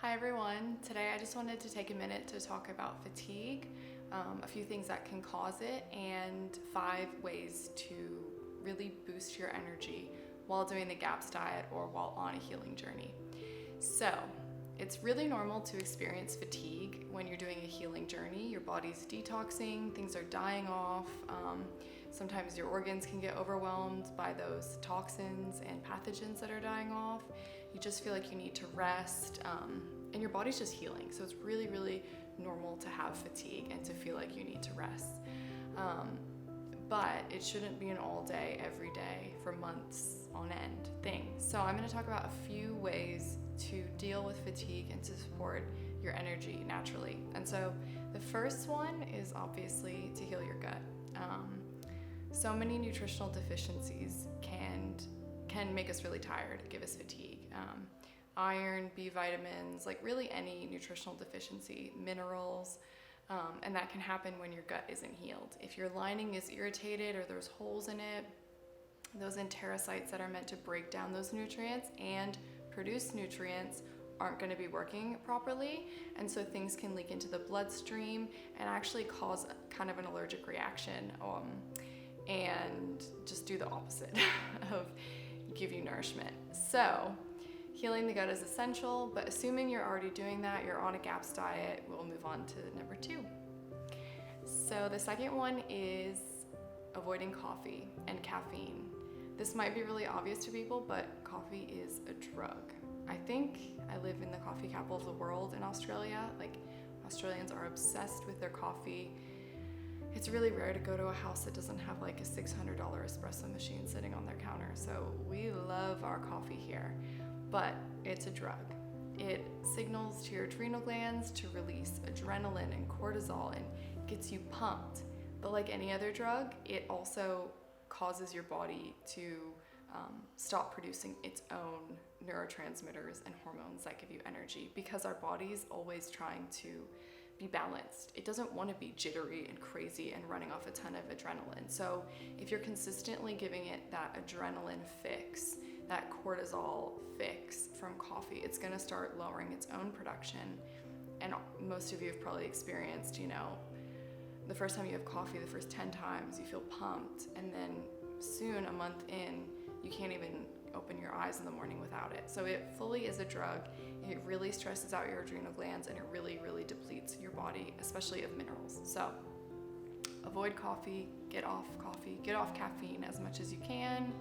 Hi everyone. Today I just wanted to take a minute to talk about fatigue, a few things that can cause it, and 5 ways to really boost your energy while doing the GAPS diet or while on a healing journey. So, it's really normal to experience fatigue when you're doing a healing journey. Your body's detoxing, things are dying off. Sometimes your organs can get overwhelmed by those toxins and pathogens that are dying off. You just feel like you need to rest, and your body's just healing. So it's really, really normal to have fatigue and to feel like you need to rest. But it shouldn't be an all day, every day, for months on end thing. So I'm going to talk about a few ways to deal with fatigue and to support your energy naturally. And so the first one is obviously to heal your gut. So many nutritional deficiencies can make us really tired, give us fatigue. Iron, B vitamins, like really any nutritional deficiency, minerals, and that can happen when your gut isn't healed. If your lining is irritated or there's holes in it, those enterocytes that are meant to break down those nutrients and produce nutrients aren't going to be working properly, and so things can leak into the bloodstream and actually cause kind of an allergic reaction, and just do the opposite of give you nourishment. So healing the gut is essential, but assuming you're already doing that, you're on a GAPS diet, we'll move on to number 2. So the second one is avoiding coffee and caffeine. This might be really obvious to people, but coffee is a drug. I think I live in the coffee capital of the world in Australia. Like, Australians are obsessed with their coffee. It's really rare to go to a house that doesn't have like a $600 espresso machine sitting on their counter. So we love our coffee here, but it's a drug. It signals to your adrenal glands to release adrenaline and cortisol and gets you pumped. But like any other drug, it also causes your body to stop producing its own neurotransmitters and hormones that give you energy, because our body's always trying to be balanced. It doesn't want to be jittery and crazy and running off a ton of adrenaline. So if you're consistently giving it that adrenaline fix, that cortisol fix from coffee, it's going to start lowering its own production. And most of you have probably experienced, the first time you have coffee, the first 10 times you feel pumped, and then soon, a month in, you can't even open your eyes in the morning without it. So it fully is a drug. It really stresses out your adrenal glands, and it really, really depletes your body, especially of minerals. So avoid coffee, get off caffeine as much as you can.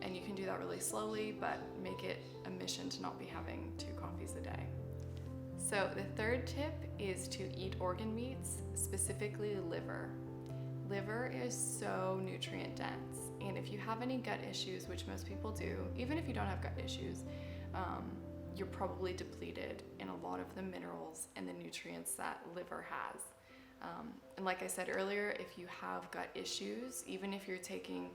And you can do that really slowly, but make it a mission to not be having 2 coffees a day. So the third tip is to eat organ meats, specifically liver. Liver is so nutrient dense, and if you have any gut issues, which most people do, even if you don't have gut issues, you're probably depleted in a lot of the minerals and the nutrients that liver has. And like I said earlier, if you have gut issues, even if you're taking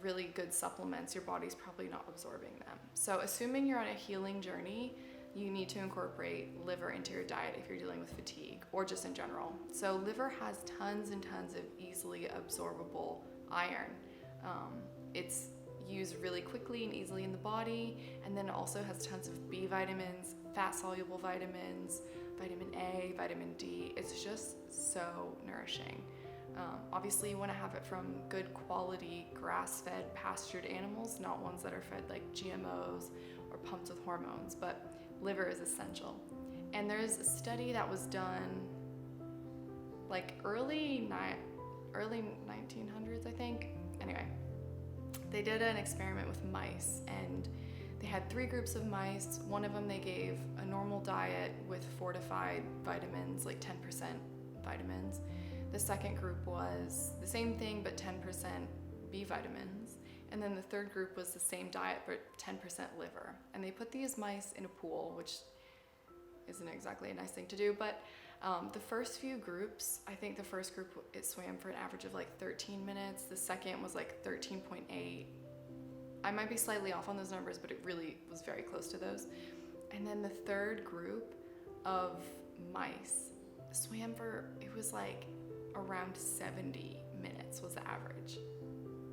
really good supplements, your body's probably not absorbing them. So assuming you're on a healing journey, you need to incorporate liver into your diet if you're dealing with fatigue or just in general. So liver has tons and tons of easily absorbable iron. It's used really quickly and easily in the body, and then it also has tons of B vitamins, fat-soluble vitamins, vitamin A, vitamin D. It's just so nourishing. Obviously, you want to have it from good quality grass-fed pastured animals, not ones that are fed like GMOs or pumped with hormones, but liver is essential. And there's a study that was done like early 1900s, I think. Anyway, they did an experiment with mice, and they had 3 groups of mice. One of them they gave a normal diet with fortified vitamins, like 10% vitamins. The second group was the same thing, but 10% B vitamins. And then the third group was the same diet, but 10% liver. And they put these mice in a pool, which isn't exactly a nice thing to do, but the first few groups, I think the first group, it swam for an average of like 13 minutes. The second was like 13.8. I might be slightly off on those numbers, but it really was very close to those. And then the third group of mice swam for, it was like around 70 minutes was the average.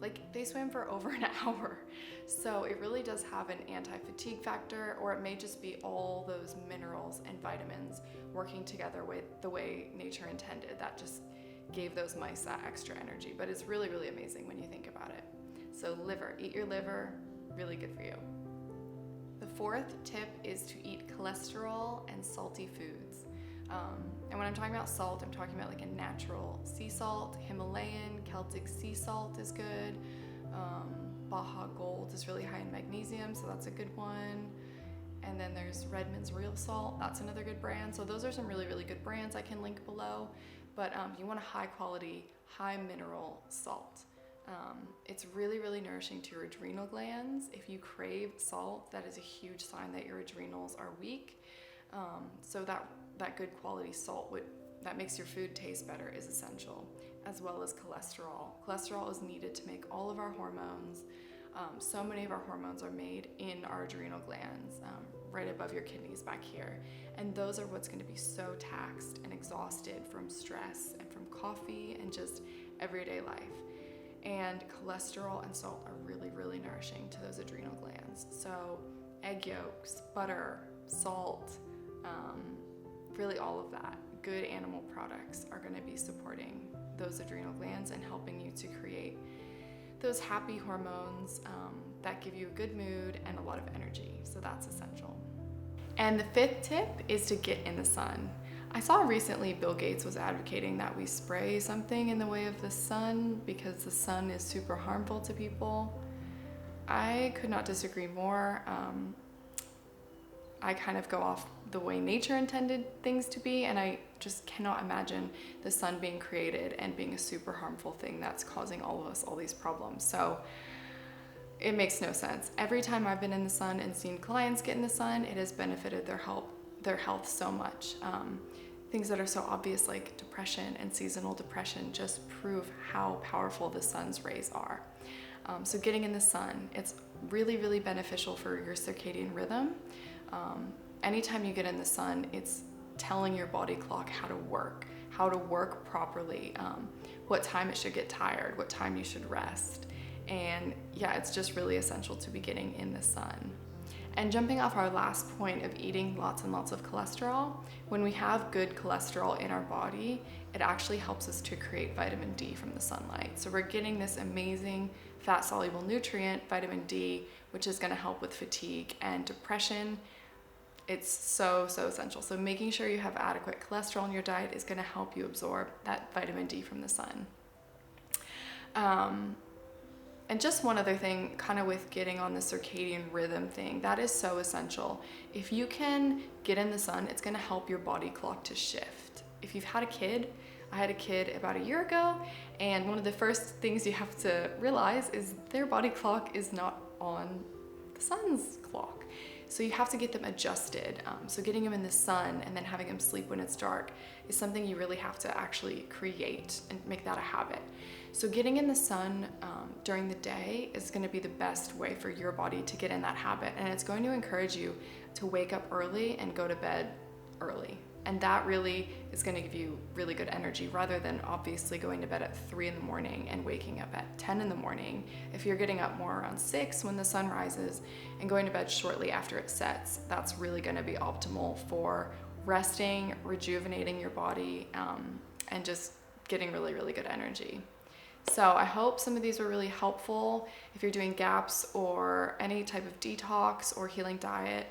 like they swam for over an hour. So it really does have an anti-fatigue factor, or it may just be all those minerals and vitamins working together with the way nature intended. That just gave those mice that extra energy. But it's really, really amazing when you think about it. So liver, eat your liver, really good for you. The fourth tip is to eat cholesterol and salty foods. And when I'm talking about salt, I'm talking about like a natural sea salt. Himalayan, Celtic sea salt is good. Baja Gold is really high in magnesium, so that's a good one. And then there's Redmond's Real Salt, that's another good brand. So those are some really, really good brands I can link below. But you want a high quality, high mineral salt. It's really, really nourishing to your adrenal glands. If you crave salt, that is a huge sign that your adrenals are weak. So that good quality salt that makes your food taste better is essential, as well as cholesterol. Cholesterol is needed to make all of our hormones. So many of our hormones are made in our adrenal glands, right above your kidneys back here. And those are what's going to be so taxed and exhausted from stress and from coffee and just everyday life. And cholesterol and salt are really, really nourishing to those adrenal glands. So egg yolks, butter, salt, really all of that. Good animal products are going to be supporting those adrenal glands and helping you to create those happy hormones that give you a good mood and a lot of energy. So that's essential. And the fifth tip is to get in the sun. I saw recently Bill Gates was advocating that we spray something in the way of the sun because the sun is super harmful to people. I could not disagree more. I kind of go off the way nature intended things to be, and I just cannot imagine the sun being created and being a super harmful thing that's causing all of us all these problems. So it makes no sense. Every time I've been in the sun and seen clients get in the sun, it has benefited their health so much. Things that are so obvious like depression and seasonal depression just prove how powerful the sun's rays are. So getting in the sun, it's really, really beneficial for your circadian rhythm. Anytime you get in the sun, it's telling your body clock how to work properly, what time it should get tired, what time you should rest. And yeah, it's just really essential to be getting in the sun. And jumping off our last point of eating lots and lots of cholesterol, when we have good cholesterol in our body, it actually helps us to create vitamin D from the sunlight. So we're getting this amazing fat-soluble nutrient, vitamin D, which is going to help with fatigue and depression. It's so, so essential. So making sure you have adequate cholesterol in your diet is going to help you absorb that vitamin D from the sun. And just one other thing, kind of with getting on the circadian rhythm thing, that is so essential. If you can get in the sun, it's going to help your body clock to shift. If you've had a kid, I had a kid about a year ago, and one of the first things you have to realize is their body clock is not on the sun's clock. So you have to get them adjusted. So getting them in the sun and then having them sleep when it's dark is something you really have to actually create and make that a habit. So getting in the sun during the day is going to be the best way for your body to get in that habit, and it's going to encourage you to wake up early and go to bed early. And that really is going to give you really good energy rather than obviously going to bed at 3 in the morning and waking up at 10 in the morning. If you're getting up more around 6 when the sun rises and going to bed shortly after it sets, that's really going to be optimal for resting, rejuvenating your body, and just getting really, really good energy. So I hope some of these were really helpful if you're doing GAPS or any type of detox or healing diet.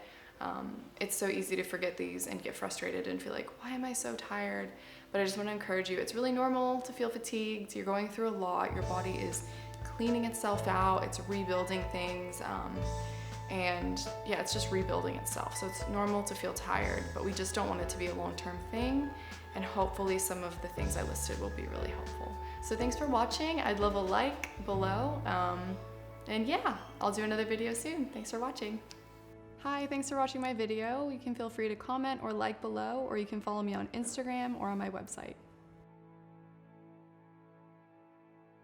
It's so easy to forget these and get frustrated and feel like, why am I so tired? But I just want to encourage you, it's really normal to feel fatigued. You're going through a lot. Your body is cleaning itself out. It's rebuilding things. And yeah, it's just rebuilding itself. So it's normal to feel tired, but we just don't want it to be a long-term thing. And hopefully some of the things I listed will be really helpful. So thanks for watching. I'd love a like below. And yeah, I'll do another video soon. Thanks for watching. Hi, thanks for watching my video. You can feel free to comment or like below, or you can follow me on Instagram or on my website.